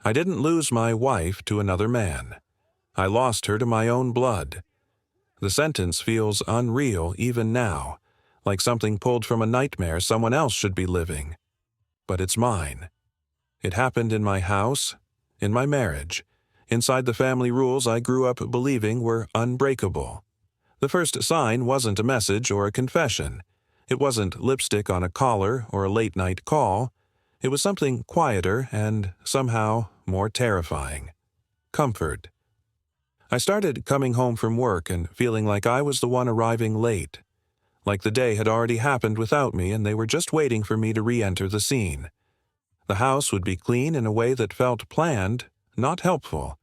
I didn't lose my wife to another man. I lost her to my own blood. The sentence feels unreal even now, like something pulled from a nightmare someone else should be living. But it's mine. It happened in my house, in my marriage, inside the family rules I grew up believing were unbreakable. The first sign wasn't a message or a confession. It wasn't lipstick on a collar or a late-night call. It was something quieter and somehow more terrifying. Comfort. I started coming home from work and feeling like I was the one arriving late, like the day had already happened without me and they were just waiting for me to re-enter the scene. The house would be clean in a way that felt planned, not helpful.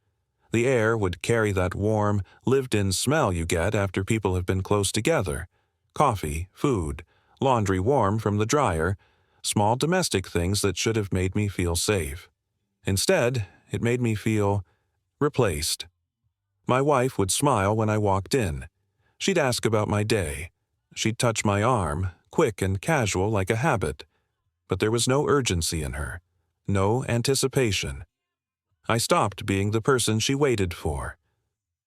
The air would carry that warm, lived-in smell you get after people have been close together. Coffee, food, laundry warm from the dryer, small domestic things that should have made me feel safe. Instead, it made me feel replaced. My wife would smile when I walked in. She'd ask about my day. She'd touch my arm, quick and casual like a habit. But there was no urgency in her, no anticipation. I stopped being the person she waited for.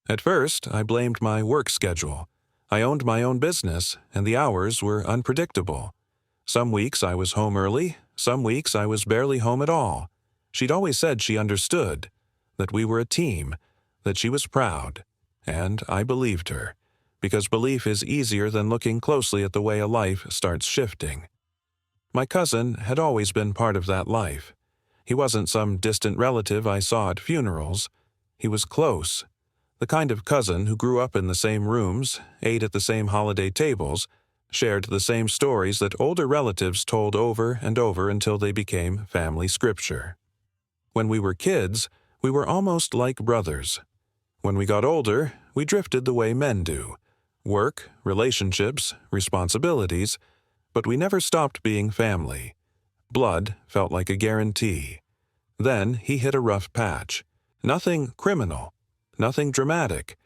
At first, I blamed my work schedule. I owned my own business, and the hours were unpredictable. Some weeks I was home early, some weeks I was barely home at all. She'd always said she understood, that we were a team, that she was proud, and I believed her, because belief is easier than looking closely at the way a life starts shifting. My cousin had always been part of that life. He wasn't some distant relative I saw at funerals. He was close, the kind of cousin who grew up in the same rooms, ate at the same holiday tables, shared the same stories that older relatives told over and over until they became family scripture. When we were kids, we were almost like brothers. When we got older, we drifted the way men do. Work, relationships, responsibilities, but we never stopped being family. Blood felt like a guarantee. Then he hit a rough patch. Nothing criminal, nothing dramatic,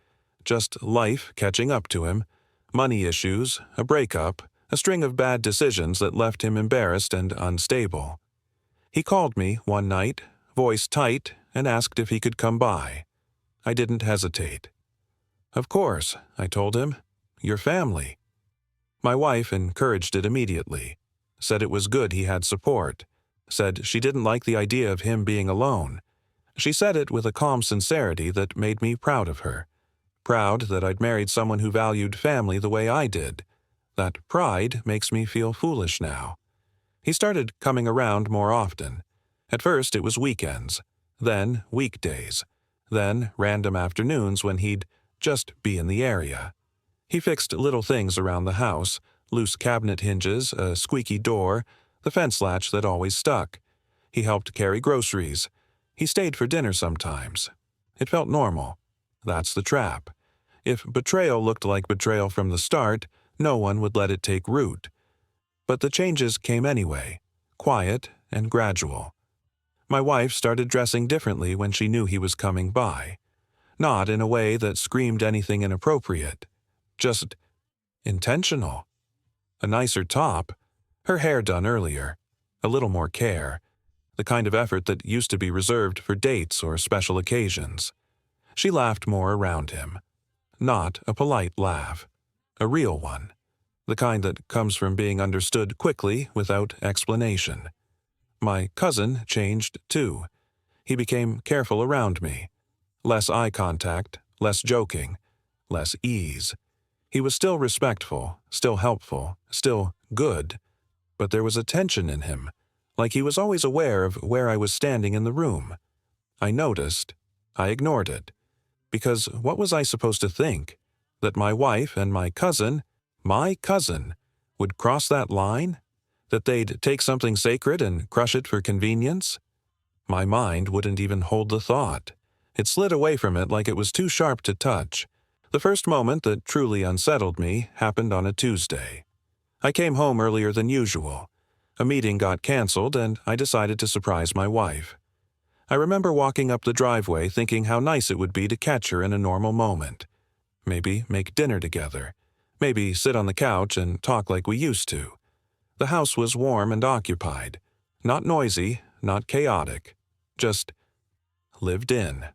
just life catching up to him, money issues, a breakup, a string of bad decisions that left him embarrassed and unstable. He called me one night, voice tight, and asked if he could come by. I didn't hesitate. Of course, I told him. Your family. My wife encouraged it immediately, said it was good he had support, said she didn't like the idea of him being alone. She said it with a calm sincerity that made me proud of her. Proud that I'd married someone who valued family the way I did. That pride makes me feel foolish now. He started coming around more often. At first it was weekends, then weekdays, then random afternoons when he'd just be in the area. He fixed little things around the house, loose cabinet hinges, a squeaky door, the fence latch that always stuck. He helped carry groceries. He stayed for dinner sometimes. It felt normal. That's the trap. If betrayal looked like betrayal from the start, no one would let it take root. But the changes came anyway, quiet and gradual. My wife started dressing differently when she knew he was coming by. Not in a way that screamed anything inappropriate. Just intentional. A nicer top, her hair done earlier, a little more care, the kind of effort that used to be reserved for dates or special occasions. She laughed more around him. Not a polite laugh, a real one, the kind that comes from being understood quickly without explanation. My cousin changed too. He became careful around me. Less eye contact, less joking, less ease. He was still respectful, still helpful, still good, but there was a tension in him, like he was always aware of where I was standing in the room. I noticed. I ignored it. Because what was I supposed to think? That my wife and my cousin, would cross that line? That they'd take something sacred and crush it for convenience? My mind wouldn't even hold the thought. It slid away from it like it was too sharp to touch. The first moment that truly unsettled me happened on a Tuesday. I came home earlier than usual. A meeting got canceled, and I decided to surprise my wife. I remember walking up the driveway thinking how nice it would be to catch her in a normal moment. Maybe make dinner together. Maybe sit on the couch and talk like we used to. The house was warm and occupied. Not noisy, not chaotic. Just lived in.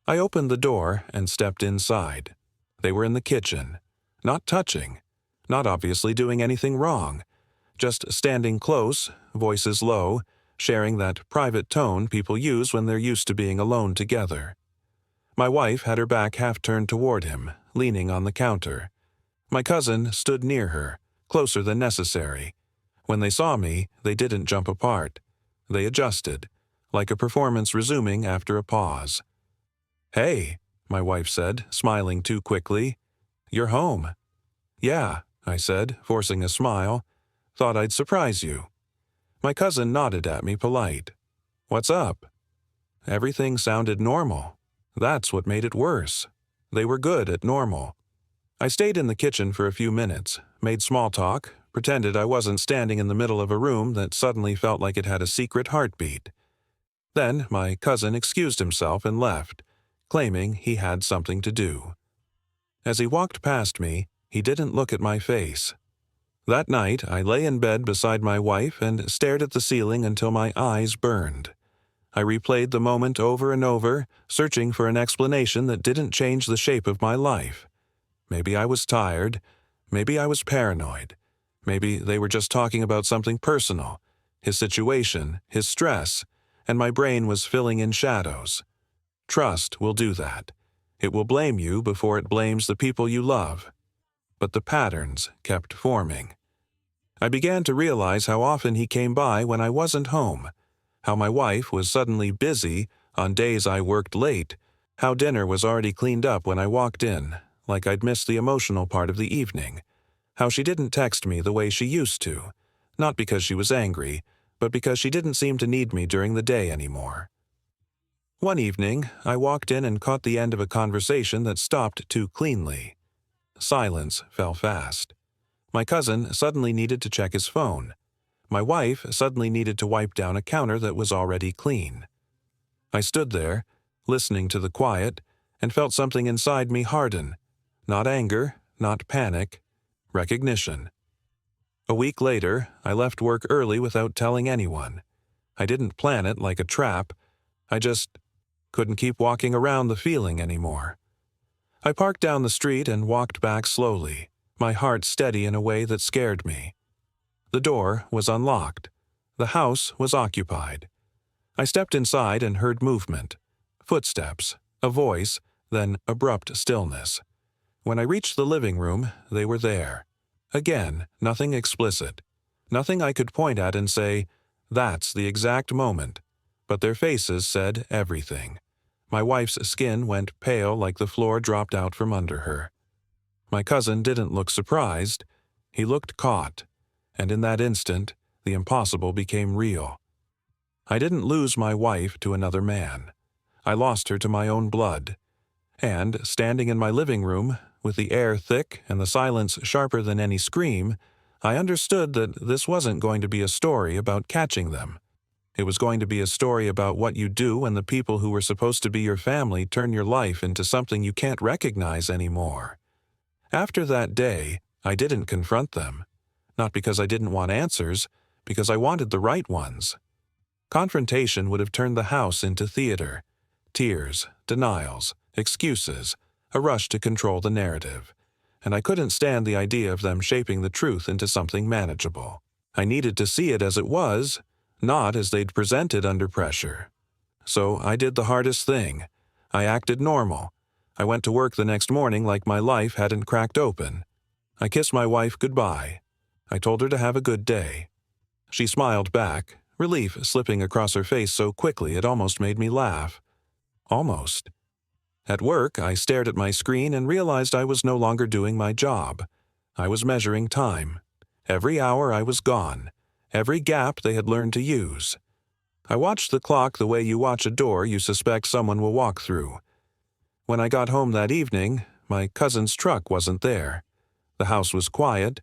I opened the door and stepped inside. They were in the kitchen, not touching, not obviously doing anything wrong, just standing close, voices low, sharing that private tone people use when they're used to being alone together. My wife had her back half turned toward him, leaning on the counter. My cousin stood near her, closer than necessary. When they saw me, they didn't jump apart. They adjusted, like a performance resuming after a pause. "Hey," my wife said, smiling too quickly. "You're home." "Yeah," I said, forcing a smile. "Thought I'd surprise you." My cousin nodded at me polite. "What's up?" Everything sounded normal. That's what made it worse. They were good at normal. I stayed in the kitchen for a few minutes, made small talk, pretended I wasn't standing in the middle of a room that suddenly felt like it had a secret heartbeat. Then my cousin excused himself and left, claiming he had something to do. As he walked past me, he didn't look at my face. That night, I lay in bed beside my wife and stared at the ceiling until my eyes burned. I replayed the moment over and over, searching for an explanation that didn't change the shape of my life. Maybe I was tired. Maybe I was paranoid. Maybe they were just talking about something personal, his situation, his stress, and my brain was filling in shadows. Trust will do that. It will blame you before it blames the people you love. But the patterns kept forming. I began to realize how often he came by when I wasn't home, how my wife was suddenly busy on days I worked late, how dinner was already cleaned up when I walked in, like I'd missed the emotional part of the evening, how she didn't text me the way she used to, not because she was angry, but because she didn't seem to need me during the day anymore. One evening, I walked in and caught the end of a conversation that stopped too cleanly. Silence fell fast. My cousin suddenly needed to check his phone. My wife suddenly needed to wipe down a counter that was already clean. I stood there, listening to the quiet, and felt something inside me harden. Not anger, not panic, recognition. A week later, I left work early without telling anyone. I didn't plan it like a trap. I just couldn't keep walking around the feeling anymore. I parked down the street and walked back slowly, my heart steady in a way that scared me. The door was unlocked. The house was occupied. I stepped inside and heard movement, footsteps, a voice, then abrupt stillness. When I reached the living room, they were there. Again, nothing explicit. Nothing I could point at and say, "That's the exact moment." But their faces said everything. My wife's skin went pale like the floor dropped out from under her. My cousin didn't look surprised. He looked caught. And in that instant, the impossible became real. I didn't lose my wife to another man. I lost her to my own blood. And, standing in my living room, with the air thick and the silence sharper than any scream, I understood that this wasn't going to be a story about catching them. It was going to be a story about what you do when the people who were supposed to be your family turn your life into something you can't recognize anymore. After that day, I didn't confront them. Not because I didn't want answers, because I wanted the right ones. Confrontation would have turned the house into theater. Tears, denials, excuses, a rush to control the narrative. And I couldn't stand the idea of them shaping the truth into something manageable. I needed to see it as it was, not as they'd present it under pressure. So I did the hardest thing. I acted normal. I went to work the next morning like my life hadn't cracked open. I kissed my wife goodbye. I told her to have a good day. She smiled back, relief slipping across her face so quickly it almost made me laugh. Almost. At work, I stared at my screen and realized I was no longer doing my job. I was measuring time. Every hour I was gone. Every gap they had learned to use. I watched the clock the way you watch a door you suspect someone will walk through. When I got home that evening, my cousin's truck wasn't there. The house was quiet.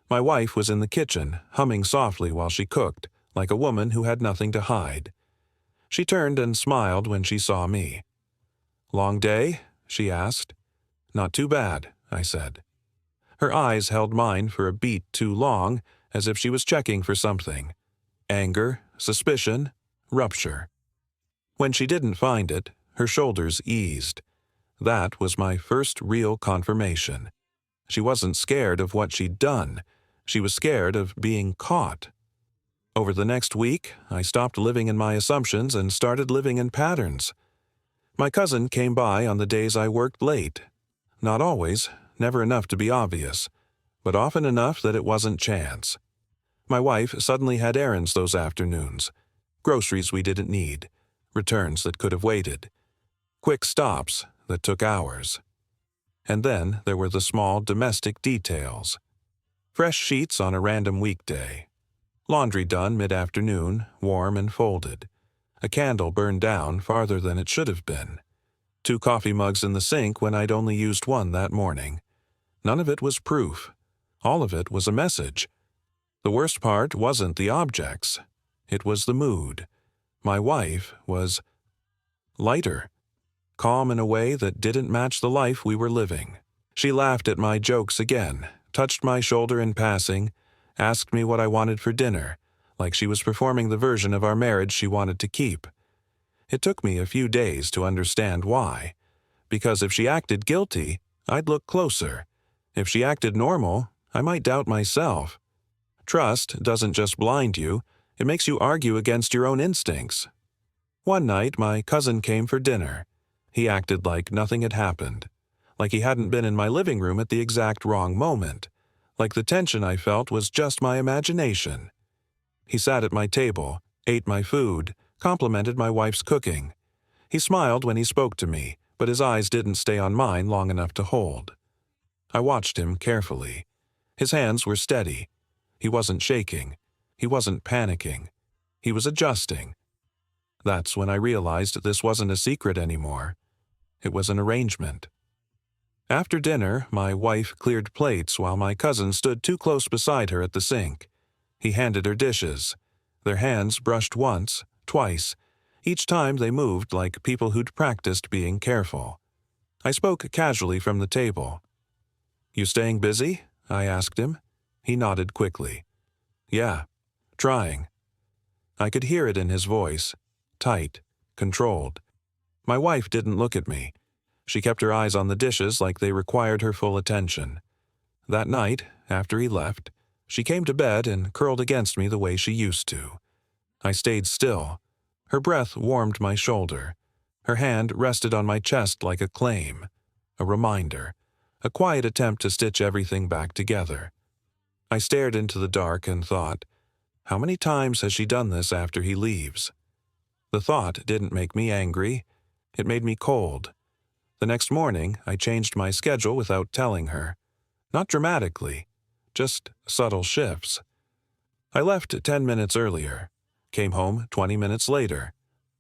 My wife was in the kitchen, humming softly while she cooked, like a woman who had nothing to hide. She turned and smiled when she saw me. "Long day?" she asked. "Not too bad," I said. Her eyes held mine for a beat too long, as if she was checking for something. Anger, suspicion, rupture. When she didn't find it, her shoulders eased. That was my first real confirmation. She wasn't scared of what she'd done. She was scared of being caught. Over the next week, I stopped living in my assumptions and started living in patterns. My cousin came by on the days I worked late. Not always, never enough to be obvious, but often enough that it wasn't chance. My wife suddenly had errands those afternoons. Groceries we didn't need, returns that could have waited, quick stops that took hours. And then there were the small domestic details. Fresh sheets on a random weekday. Laundry done mid-afternoon, warm and folded. A candle burned down farther than it should have been. 2 coffee mugs in the sink when I'd only used one that morning. None of it was proof. All of it was a message. The worst part wasn't the objects. It was the mood. My wife was lighter, calm in a way that didn't match the life we were living. She laughed at my jokes again, touched my shoulder in passing, asked me what I wanted for dinner, like she was performing the version of our marriage she wanted to keep. It took me a few days to understand why. Because if she acted guilty, I'd look closer. If she acted normal, I might doubt myself. Trust doesn't just blind you, it makes you argue against your own instincts. One night, my cousin came for dinner. He acted like nothing had happened, like he hadn't been in my living room at the exact wrong moment, like the tension I felt was just my imagination. He sat at my table, ate my food, complimented my wife's cooking. He smiled when he spoke to me, but his eyes didn't stay on mine long enough to hold. I watched him carefully. His hands were steady. He wasn't shaking. He wasn't panicking. He was adjusting. That's when I realized this wasn't a secret anymore. It was an arrangement. After dinner, my wife cleared plates while my cousin stood too close beside her at the sink. He handed her dishes. Their hands brushed once, twice. Each time they moved like people who'd practiced being careful. I spoke casually from the table. "You staying busy?" I asked him. He nodded quickly. "Yeah, trying." I could hear it in his voice. Tight, controlled. My wife didn't look at me. She kept her eyes on the dishes like they required her full attention. That night, after he left, she came to bed and curled against me the way she used to. I stayed still. Her breath warmed my shoulder. Her hand rested on my chest like a claim, a reminder, a quiet attempt to stitch everything back together. I stared into the dark and thought, how many times has she done this after he leaves? The thought didn't make me angry. It made me cold. The next morning, I changed my schedule without telling her. Not dramatically, just subtle shifts. I left 10 minutes earlier, came home 20 minutes later,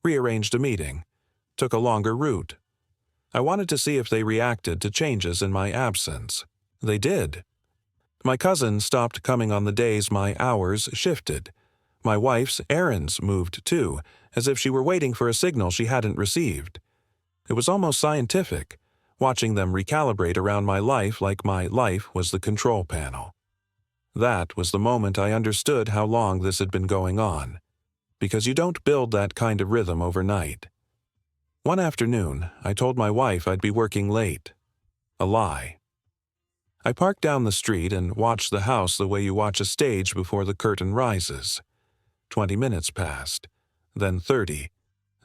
rearranged a meeting, took a longer route. I wanted to see if they reacted to changes in my absence. They did. My cousin stopped coming on the days my hours shifted. My wife's errands moved too, as if she were waiting for a signal she hadn't received. It was almost scientific, watching them recalibrate around my life like my life was the control panel. That was the moment I understood how long this had been going on, because you don't build that kind of rhythm overnight. One afternoon, I told my wife I'd be working late. A lie. I parked down the street and watched the house the way you watch a stage before the curtain rises. 20 minutes passed, then 30.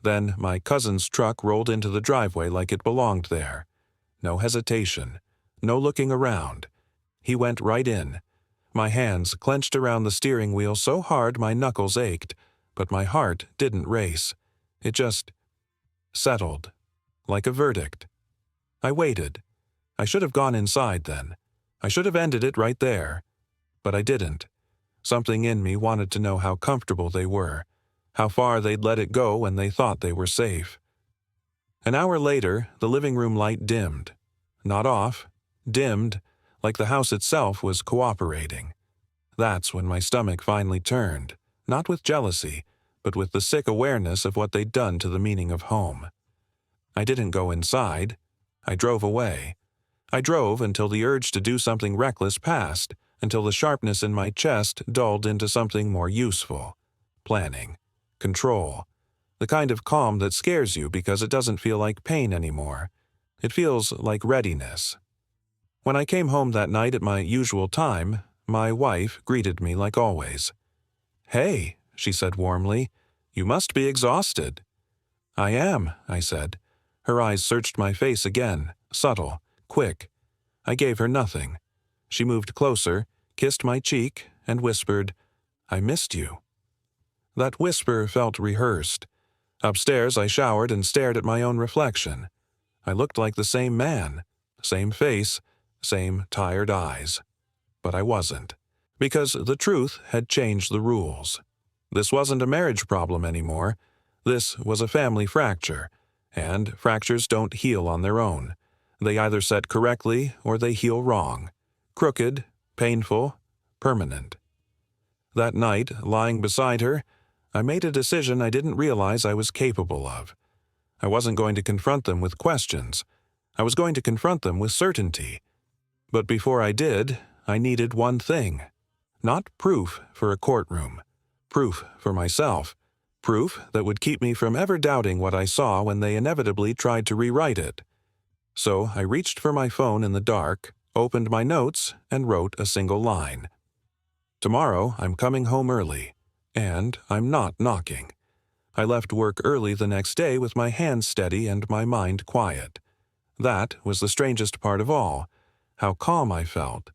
Then my cousin's truck rolled into the driveway like it belonged there. No hesitation, no looking around. He went right in. My hands clenched around the steering wheel so hard my knuckles ached, but my heart didn't race. It just settled, like a verdict. I waited. I should have gone inside then. I should have ended it right there. But I didn't. Something in me wanted to know how comfortable they were, how far they'd let it go when they thought they were safe. An hour later, the living room light dimmed. Not off, dimmed, like the house itself was cooperating. That's when my stomach finally turned, not with jealousy, but with the sick awareness of what they'd done to the meaning of home. I didn't go inside. I drove away. I drove until the urge to do something reckless passed, until the sharpness in my chest dulled into something more useful. Planning. Control. The kind of calm that scares you because it doesn't feel like pain anymore. It feels like readiness. When I came home that night at my usual time, my wife greeted me like always. "Hey," she said warmly, "you must be exhausted." "I am," I said. Her eyes searched my face again, subtle, quick. I gave her nothing. She moved closer, kissed my cheek, and whispered, "I missed you." That whisper felt rehearsed. Upstairs I showered and stared at my own reflection. I looked like the same man, same face, same tired eyes. But I wasn't. Because the truth had changed the rules. This wasn't a marriage problem anymore. This was a family fracture, and fractures don't heal on their own. They either set correctly or they heal wrong. Crooked, painful, permanent. That night, lying beside her, I made a decision I didn't realize I was capable of. I wasn't going to confront them with questions. I was going to confront them with certainty. But before I did, I needed one thing. Not proof for a courtroom. Proof for myself. Proof that would keep me from ever doubting what I saw when they inevitably tried to rewrite it. So I reached for my phone in the dark, opened my notes, and wrote a single line. "Tomorrow I'm coming home early, and I'm not knocking." I left work early the next day with my hands steady and my mind quiet. That was the strangest part of all, how calm I felt.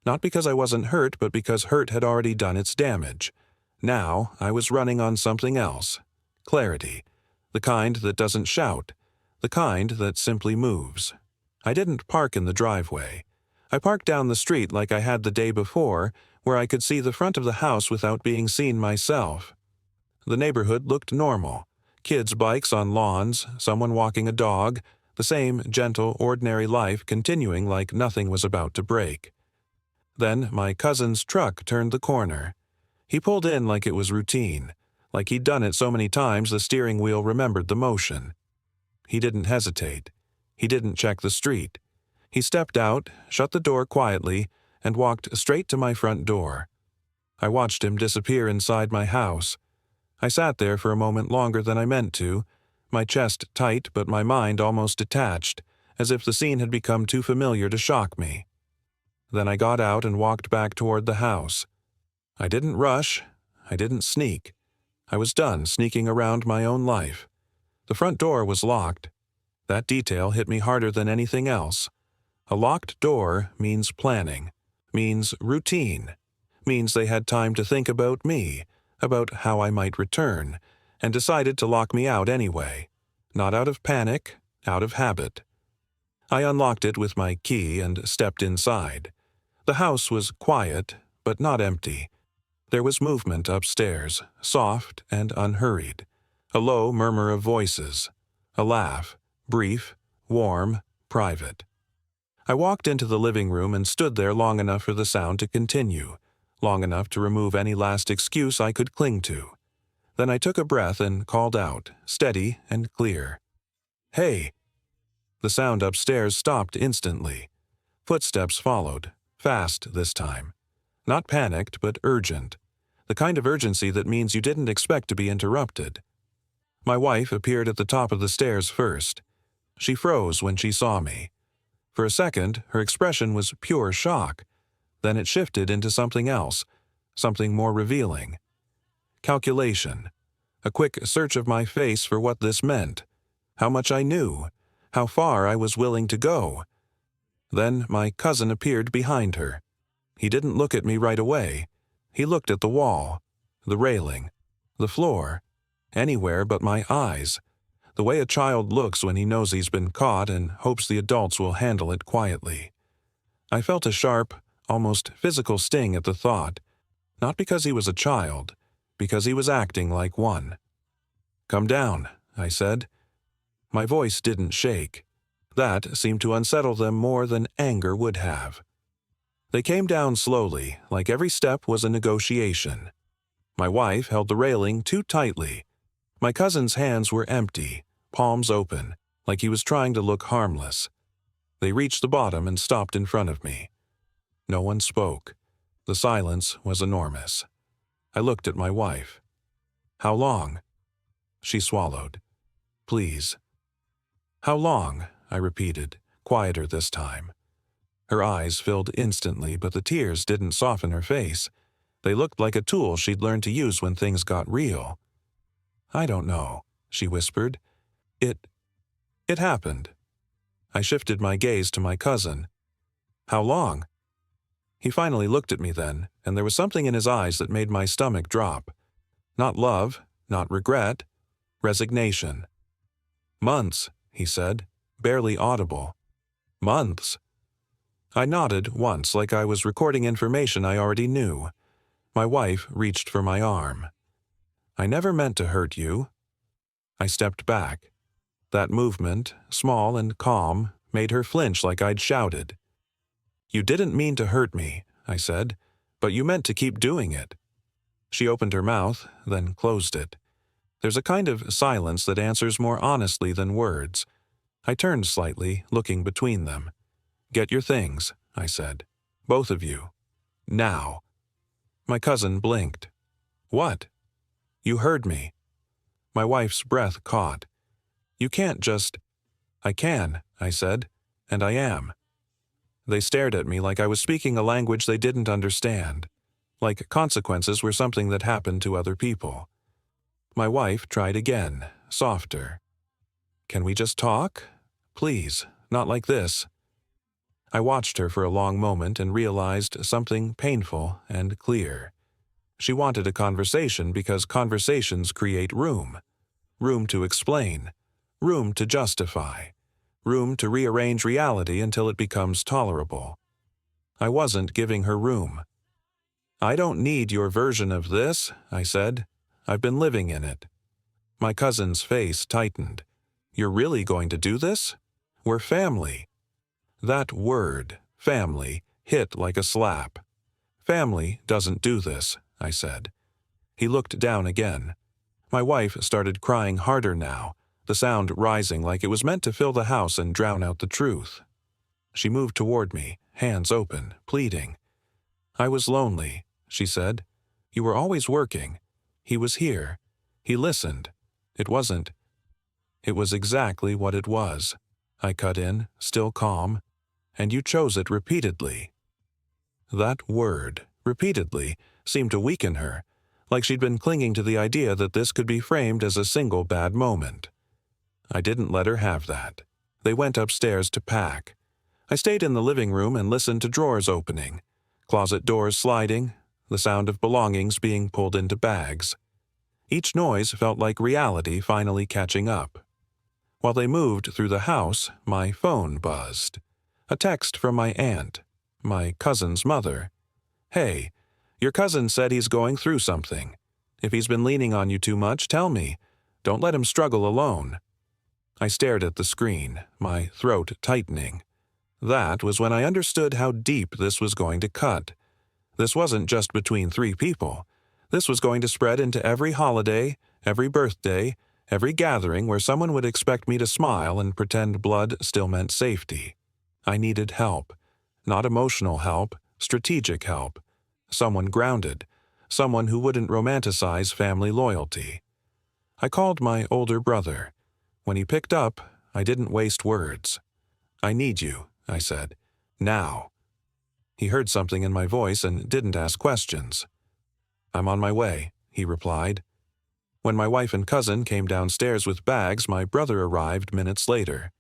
Not because I wasn't hurt, but because hurt had already done its damage. Now I was running on something else. Clarity. The kind that doesn't shout. The kind that simply moves. I didn't park in the driveway. I parked down the street like I had the day before, where I could see the front of the house without being seen myself. The neighborhood looked normal. Kids' bikes on lawns, someone walking a dog, the same gentle, ordinary life continuing like nothing was about to break. Then my cousin's truck turned the corner. He pulled in like it was routine, like he'd done it so many times the steering wheel remembered the motion. He didn't hesitate. He didn't check the street. He stepped out, shut the door quietly, and walked straight to my front door. I watched him disappear inside my house. I sat there for a moment longer than I meant to, my chest tight but my mind almost detached, as if the scene had become too familiar to shock me. Then I got out and walked back toward the house. I didn't rush. I didn't sneak. I was done sneaking around my own life. The front door was locked. That detail hit me harder than anything else. A locked door means planning, means routine, means they had time to think about me, about how I might return, and decided to lock me out anyway. Not out of panic, out of habit. I unlocked it with my key and stepped inside. The house was quiet, but not empty. There was movement upstairs, soft and unhurried. A low murmur of voices. A laugh, brief, warm, private. I walked into the living room and stood there long enough for the sound to continue, long enough to remove any last excuse I could cling to. Then I took a breath and called out, steady and clear. "Hey!" The sound upstairs stopped instantly. Footsteps followed, fast this time. Not panicked, but urgent. The kind of urgency that means you didn't expect to be interrupted. My wife appeared at the top of the stairs first. She froze when she saw me. For a second, her expression was pure shock. Then it shifted into something else, something more revealing. Calculation. A quick search of my face for what this meant. How much I knew. How far I was willing to go. Then my cousin appeared behind her. He didn't look at me right away. He looked at the wall, the railing, the floor, anywhere but my eyes, the way a child looks when he knows he's been caught and hopes the adults will handle it quietly. I felt a sharp, almost physical sting at the thought, not because he was a child, because he was acting like one. "Come down," I said. My voice didn't shake. That seemed to unsettle them more than anger would have. They came down slowly, like every step was a negotiation. My wife held the railing too tightly. My cousin's hands were empty, palms open, like he was trying to look harmless. They reached the bottom and stopped in front of me. No one spoke. The silence was enormous. I looked at my wife. "How long?" She swallowed. Please. How long? I repeated, quieter this time. Her eyes filled instantly, but the tears didn't soften her face. They looked like a tool she'd learned to use when things got real. I don't know, she whispered. It happened. I shifted my gaze to my cousin. How long? He finally looked at me then, and there was something in his eyes that made my stomach drop. Not love, not regret, resignation. Months, he said, barely audible. Months. I nodded once like I was recording information I already knew. My wife reached for my arm. I never meant to hurt you. I stepped back. That movement, small and calm, made her flinch like I'd shouted. You didn't mean to hurt me, I said, but you meant to keep doing it. She opened her mouth, then closed it. There's a kind of silence that answers more honestly than words. I turned slightly, looking between them. Get your things, I said. Both of you. Now. My cousin blinked. What? You heard me. My wife's breath caught. You can't just... I can, I said, and I am. They stared at me like I was speaking a language they didn't understand, like consequences were something that happened to other people. My wife tried again, softer. Can we just talk? Please, not like this. I watched her for a long moment and realized something painful and clear. She wanted a conversation because conversations create room. Room to explain. Room to justify. Room to rearrange reality until it becomes tolerable. I wasn't giving her room. I don't need your version of this, I said. I've been living in it. My cousin's face tightened. You're really going to do this? We're family. That word, family, hit like a slap. Family doesn't do this, I said. He looked down again. My wife started crying harder now, the sound rising like it was meant to fill the house and drown out the truth. She moved toward me, hands open, pleading. I was lonely, she said. You were always working. He was here. He listened. It was exactly what it was. I cut in, still calm. And you chose it repeatedly. That word, repeatedly, seemed to weaken her, like she'd been clinging to the idea that this could be framed as a single bad moment. I didn't let her have that. They went upstairs to pack. I stayed in the living room and listened to drawers opening, closet doors sliding, the sound of belongings being pulled into bags. Each noise felt like reality finally catching up. While they moved through the house, my phone buzzed. A text from my aunt, my cousin's mother. Hey, your cousin said he's going through something. If he's been leaning on you too much, tell me. Don't let him struggle alone. I stared at the screen, my throat tightening. That was when I understood how deep this was going to cut. This wasn't just between three people. This was going to spread into every holiday, every birthday, every gathering where someone would expect me to smile and pretend blood still meant safety. I needed help. Not emotional help, strategic help. Someone grounded. Someone who wouldn't romanticize family loyalty. I called my older brother. When he picked up, I didn't waste words. I need you, I said. Now. He heard something in my voice and didn't ask questions. I'm on my way, he replied. When my wife and cousin came downstairs with bags, my brother arrived minutes later.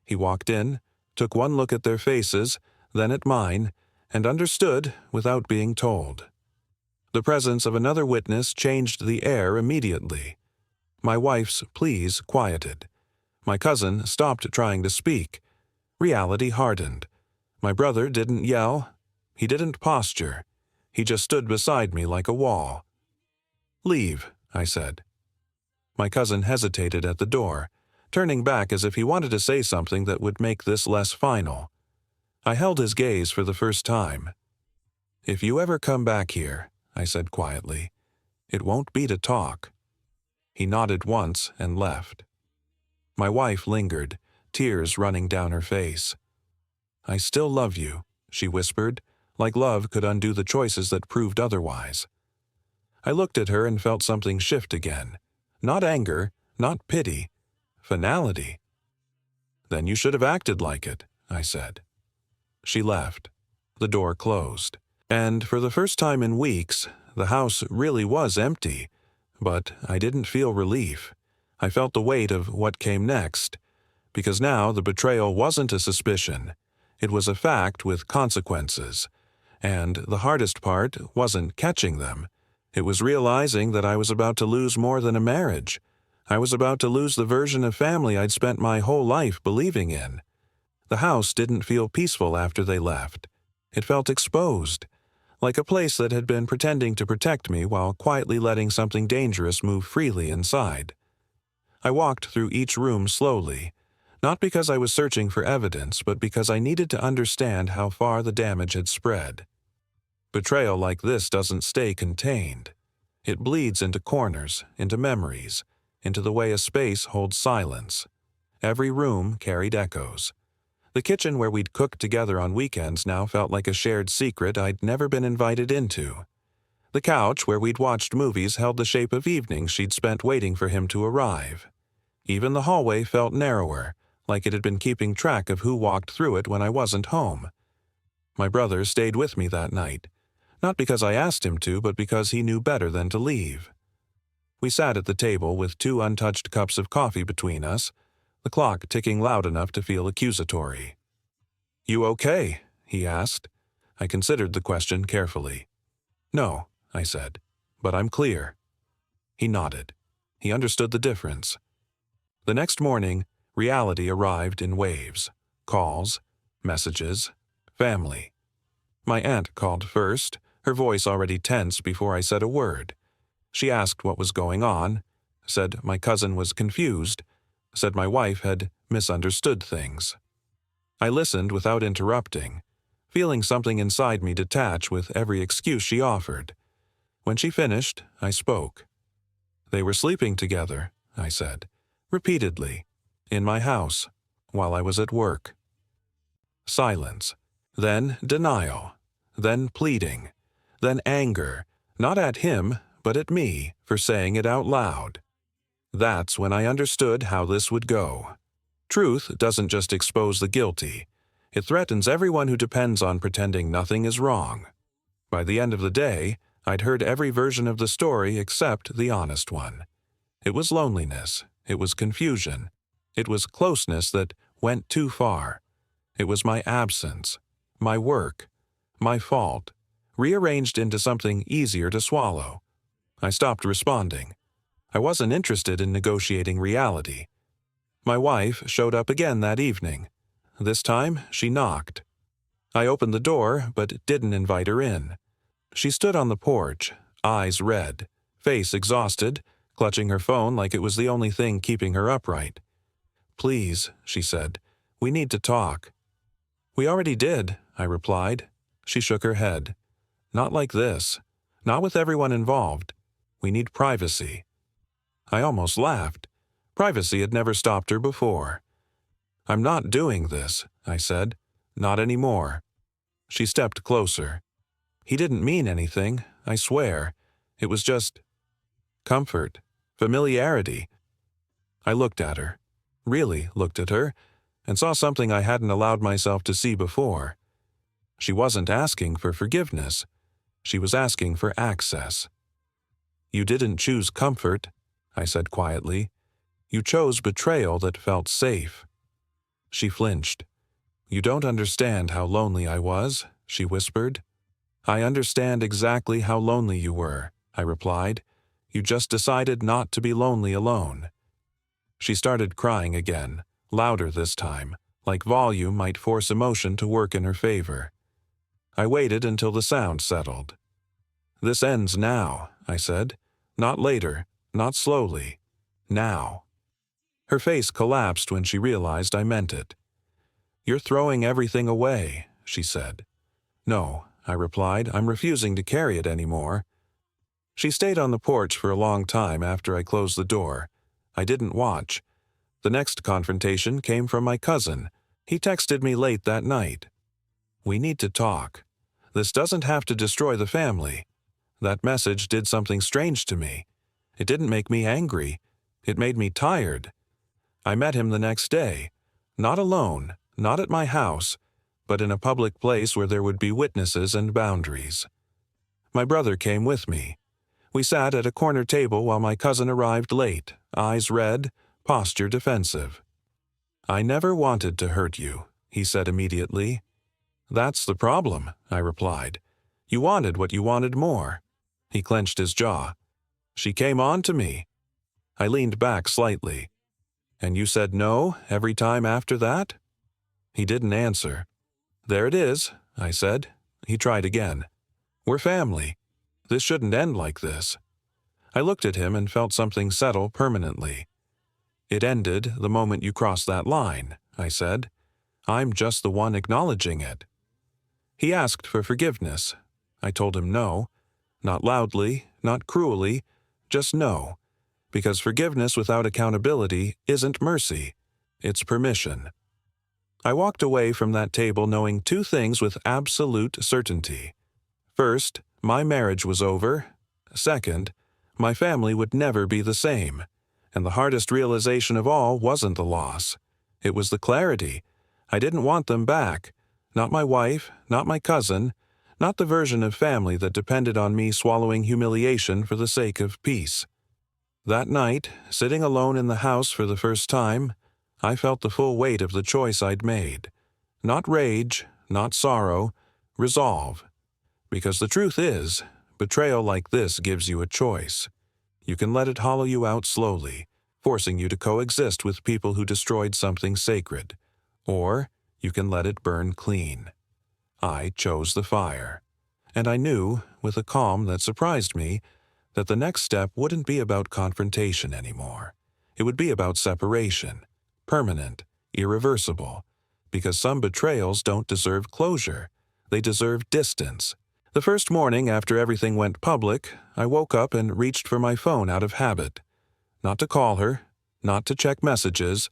He walked in, took one look at their faces, then at mine, and understood without being told. The presence of another witness changed the air immediately. My wife's pleas quieted. My cousin stopped trying to speak. Reality hardened. My brother didn't yell. He didn't posture. He just stood beside me like a wall. Leave, I said. My cousin hesitated at the door, turning back as if he wanted to say something that would make this less final. I held his gaze for the first time. If you ever come back here, I said quietly, it won't be to talk. He nodded once and left. My wife lingered, tears running down her face. I still love you, she whispered, like love could undo the choices that proved otherwise. I looked at her and felt something shift again. Not anger, not pity, finality. Then you should have acted like it, I said. She left. The door closed. And for the first time in weeks, the house really was empty. But I didn't feel relief. I felt the weight of what came next. Because now the betrayal wasn't a suspicion. It was a fact with consequences. And the hardest part wasn't catching them. It was realizing that I was about to lose more than a marriage. I was about to lose the version of family I'd spent my whole life believing in. The house didn't feel peaceful after they left. It felt exposed, like a place that had been pretending to protect me while quietly letting something dangerous move freely inside. I walked through each room slowly, not because I was searching for evidence, but because I needed to understand how far the damage had spread. Betrayal like this doesn't stay contained. It bleeds into corners, into memories, into the way a space holds silence. Every room carried echoes. The kitchen where we'd cooked together on weekends now felt like a shared secret I'd never been invited into. The couch where we'd watched movies held the shape of evenings she'd spent waiting for him to arrive. Even the hallway felt narrower, like it had been keeping track of who walked through it when I wasn't home. My brother stayed with me that night, not because I asked him to, but because he knew better than to leave. We sat at the table with 2 untouched cups of coffee between us, the clock ticking loud enough to feel accusatory. "You okay?" he asked. I considered the question carefully. "No," I said, "but I'm clear." He nodded. He understood the difference. The next morning, reality arrived in waves. Calls, messages, family. My aunt called first, her voice already tense before I said a word. She asked what was going on, said my cousin was confused, said my wife had misunderstood things. I listened without interrupting, feeling something inside me detach with every excuse she offered. When she finished, I spoke. "They were sleeping together," I said, repeatedly, in my house, while I was at work. Silence. Then denial. Then pleading. Then anger, not at him, but at me for saying it out loud. That's when I understood how this would go. Truth doesn't just expose the guilty. It threatens everyone who depends on pretending nothing is wrong. By the end of the day, I'd heard every version of the story except the honest one. It was loneliness. It was confusion. It was closeness that went too far. It was my absence, my work, my fault, rearranged into something easier to swallow. I stopped responding. I wasn't interested in negotiating reality. My wife showed up again that evening. This time, she knocked. I opened the door, but didn't invite her in. She stood on the porch, eyes red, face exhausted, clutching her phone like it was the only thing keeping her upright. "Please," she said, "we need to talk." "We already did," I replied. She shook her head. "Not like this. Not with everyone involved. We need privacy." I almost laughed. Privacy had never stopped her before. "I'm not doing this," I said. "Not anymore." She stepped closer. "He didn't mean anything, I swear. It was just comfort, familiarity." I looked at her, really looked at her, and saw something I hadn't allowed myself to see before. She wasn't asking for forgiveness. She was asking for access. "You didn't choose comfort," I said quietly. "You chose betrayal that felt safe." She flinched. "You don't understand how lonely I was," she whispered. "I understand exactly how lonely you were," I replied. "You just decided not to be lonely alone." She started crying again, louder this time, like volume might force emotion to work in her favor. I waited until the sound settled. "This ends now," I said. "Not later, not slowly. Now." Her face collapsed when she realized I meant it. "You're throwing everything away," she said. "No," I replied, "I'm refusing to carry it anymore." She stayed on the porch for a long time after I closed the door. I didn't watch. The next confrontation came from my cousin. He texted me late that night. "We need to talk. This doesn't have to destroy the family." That message did something strange to me. It didn't make me angry. It made me tired. I met him the next day, not alone, not at my house, but in a public place where there would be witnesses and boundaries. My brother came with me. We sat at a corner table while my cousin arrived late, eyes red, posture defensive. "I never wanted to hurt you," he said immediately. "That's the problem," I replied. "You wanted what you wanted more." He clenched his jaw. "She came on to me." I leaned back slightly. "And you said no every time after that?" He didn't answer. "There it is," I said. He tried again. "We're family. This shouldn't end like this." I looked at him and felt something settle permanently. "It ended the moment you crossed that line," I said. "I'm just the one acknowledging it." He asked for forgiveness. I told him no. Not loudly, not cruelly, just no. Because forgiveness without accountability isn't mercy. It's permission. I walked away from that table knowing two things with absolute certainty. First, my marriage was over. Second, my family would never be the same. And the hardest realization of all wasn't the loss. It was the clarity. I didn't want them back. Not my wife, not my cousin, not the version of family that depended on me swallowing humiliation for the sake of peace. That night, sitting alone in the house for the first time, I felt the full weight of the choice I'd made. Not rage, not sorrow, resolve. Because the truth is, betrayal like this gives you a choice. You can let it hollow you out slowly, forcing you to coexist with people who destroyed something sacred. Or you can let it burn clean. I chose the fire. And I knew, with a calm that surprised me, that the next step wouldn't be about confrontation anymore. It would be about separation, permanent, irreversible, because some betrayals don't deserve closure. They deserve distance. The first morning after everything went public, I woke up and reached for my phone out of habit. Not to call her, not to check messages,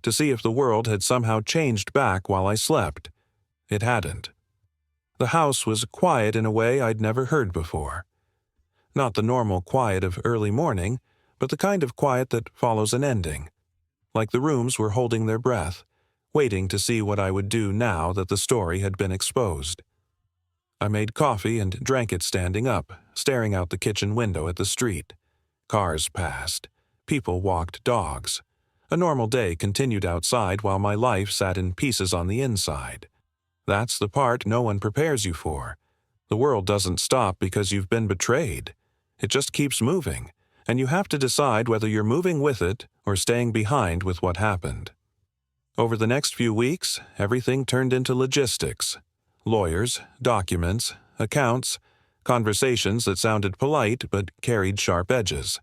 to see if the world had somehow changed back while I slept. It hadn't. The house was quiet in a way I'd never heard before. Not the normal quiet of early morning, but the kind of quiet that follows an ending. Like the rooms were holding their breath, waiting to see what I would do now that the story had been exposed. I made coffee and drank it standing up, staring out the kitchen window at the street. Cars passed. People walked dogs. A normal day continued outside while my life sat in pieces on the inside. That's the part no one prepares you for. The world doesn't stop because you've been betrayed. It just keeps moving, and you have to decide whether you're moving with it or staying behind with what happened. Over the next few weeks, everything turned into logistics. Lawyers, documents, accounts, conversations that sounded polite but carried sharp edges.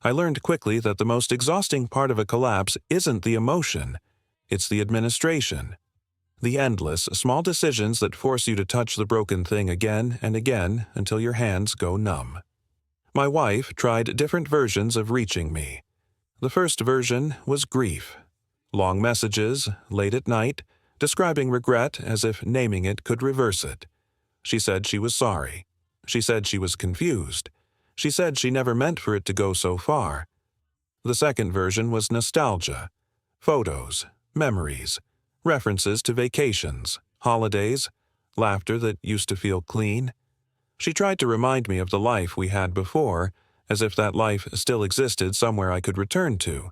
I learned quickly that the most exhausting part of a collapse isn't the emotion, it's the administration. The endless, small decisions that force you to touch the broken thing again and again until your hands go numb. My wife tried different versions of reaching me. The first version was grief. Long messages, late at night, describing regret as if naming it could reverse it. She said she was sorry. She said she was confused. She said she never meant for it to go so far. The second version was nostalgia. Photos, memories, references to vacations, holidays, laughter that used to feel clean. She tried to remind me of the life we had before, as if that life still existed somewhere I could return to.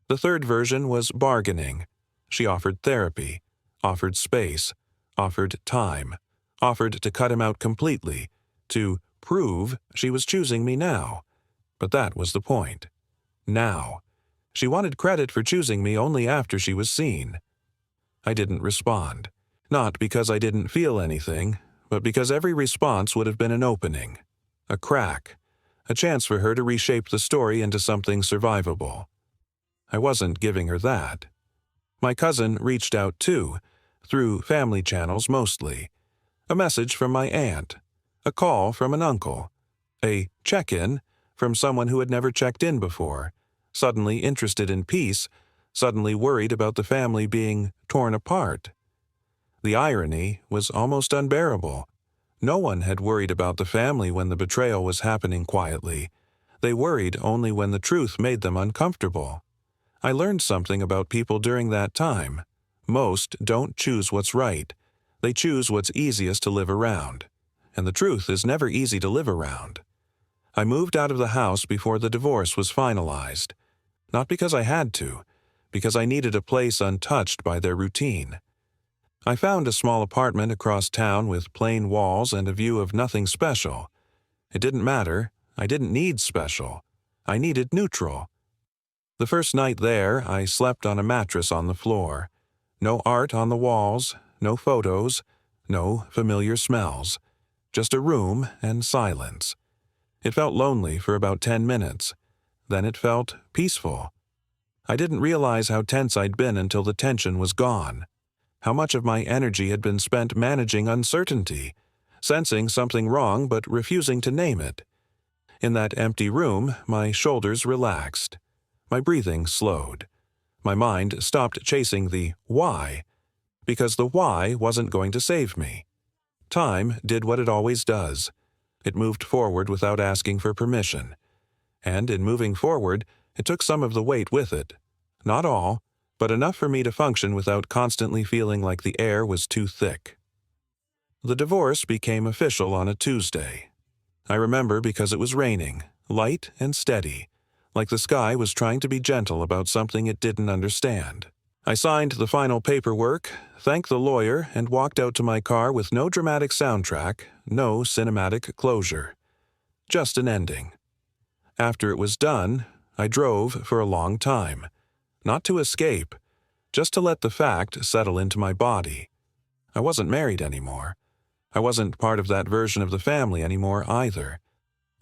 The third version was bargaining. She offered therapy, offered space, offered time, offered to cut him out completely, to prove she was choosing me now. But that was the point. Now. She wanted credit for choosing me only after she was seen. I didn't respond. Not because I didn't feel anything, but because every response would have been an opening, a crack, a chance for her to reshape the story into something survivable. I wasn't giving her that. My cousin reached out too, through family channels mostly. A message from my aunt, a call from an uncle, a check-in from someone who had never checked in before, suddenly interested in peace, suddenly worried about the family being torn apart. The irony was almost unbearable. No one had worried about the family when the betrayal was happening quietly. They worried only when the truth made them uncomfortable. I learned something about people during that time. Most don't choose what's right. They choose what's easiest to live around. And the truth is never easy to live around. I moved out of the house before the divorce was finalized. Not because I had to, because I needed a place untouched by their routine. I found a small apartment across town with plain walls and a view of nothing special. It didn't matter. I didn't need special. I needed neutral. The first night there, I slept on a mattress on the floor. No art on the walls, no photos, no familiar smells. Just a room and silence. It felt lonely for about 10 minutes. Then it felt peaceful. I didn't realize how tense I'd been until the tension was gone. How much of my energy had been spent managing uncertainty, sensing something wrong but refusing to name it. In that empty room, my shoulders relaxed. My breathing slowed. My mind stopped chasing the why, because the why wasn't going to save me. Time did what it always does. It moved forward without asking for permission. And in moving forward, it took some of the weight with it. Not all, but enough for me to function without constantly feeling like the air was too thick. The divorce became official on a Tuesday. I remember because it was raining, light and steady, like the sky was trying to be gentle about something it didn't understand. I signed the final paperwork, thanked the lawyer, and walked out to my car with no dramatic soundtrack, no cinematic closure. Just an ending. After it was done, I drove for a long time. Not to escape, just to let the fact settle into my body. I wasn't married anymore. I wasn't part of that version of the family anymore either.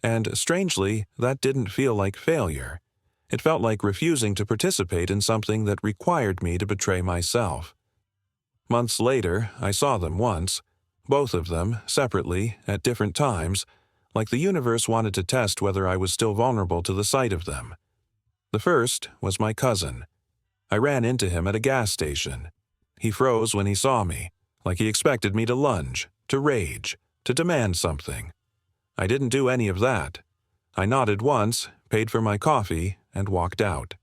And strangely, that didn't feel like failure. It felt like refusing to participate in something that required me to betray myself. Months later, I saw them once, both of them, separately, at different times, like the universe wanted to test whether I was still vulnerable to the sight of them. The first was my cousin. I ran into him at a gas station. He froze when he saw me, like he expected me to lunge, to rage, to demand something. I didn't do any of that. I nodded once, paid for my coffee, and walked out.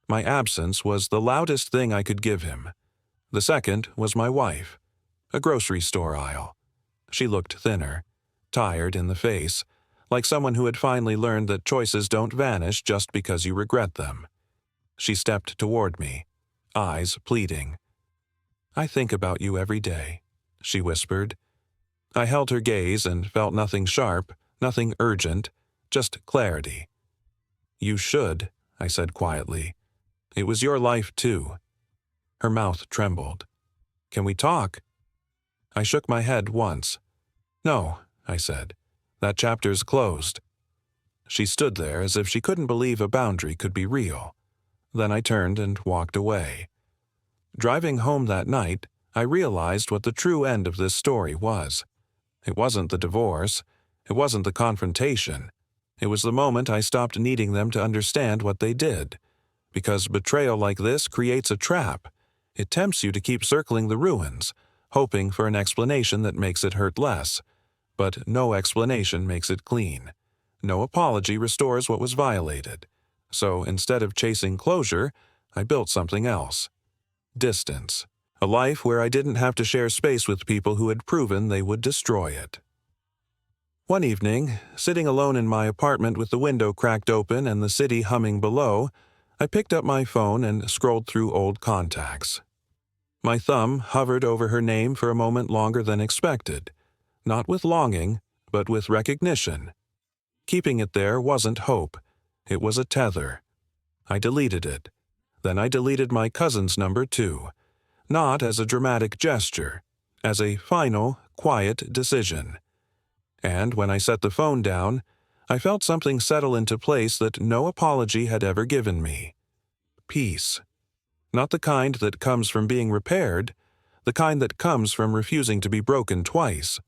My absence was the loudest thing I could give him. The second was my wife. A grocery store aisle. She looked thinner, tired in the face, like someone who had finally learned that choices don't vanish just because you regret them. She stepped toward me, eyes pleading. "I think about you every day," she whispered. I held her gaze and felt nothing sharp, nothing urgent, just clarity. "You should," I said quietly. "It was your life, too." Her mouth trembled. "Can we talk?" I shook my head once. "No," I said. "That chapter's closed." She stood there as if she couldn't believe a boundary could be real. Then I turned and walked away. Driving home that night, I realized what the true end of this story was. It wasn't the divorce. It wasn't the confrontation. It was the moment I stopped needing them to understand what they did. Because betrayal like this creates a trap. It tempts you to keep circling the ruins, hoping for an explanation that makes it hurt less. But no explanation makes it clean. No apology restores what was violated. So instead of chasing closure, I built something else. Distance. A life where I didn't have to share space with people who had proven they would destroy it. One evening, sitting alone in my apartment with the window cracked open and the city humming below, I picked up my phone and scrolled through old contacts. My thumb hovered over her name for a moment longer than expected, not with longing, but with recognition. Keeping it there wasn't hope. It was a tether. I deleted it. Then I deleted my cousin's number too. Not as a dramatic gesture, as a final, quiet decision. And when I set the phone down, I felt something settle into place that no apology had ever given me. Peace. Not the kind that comes from being repaired, the kind that comes from refusing to be broken twice.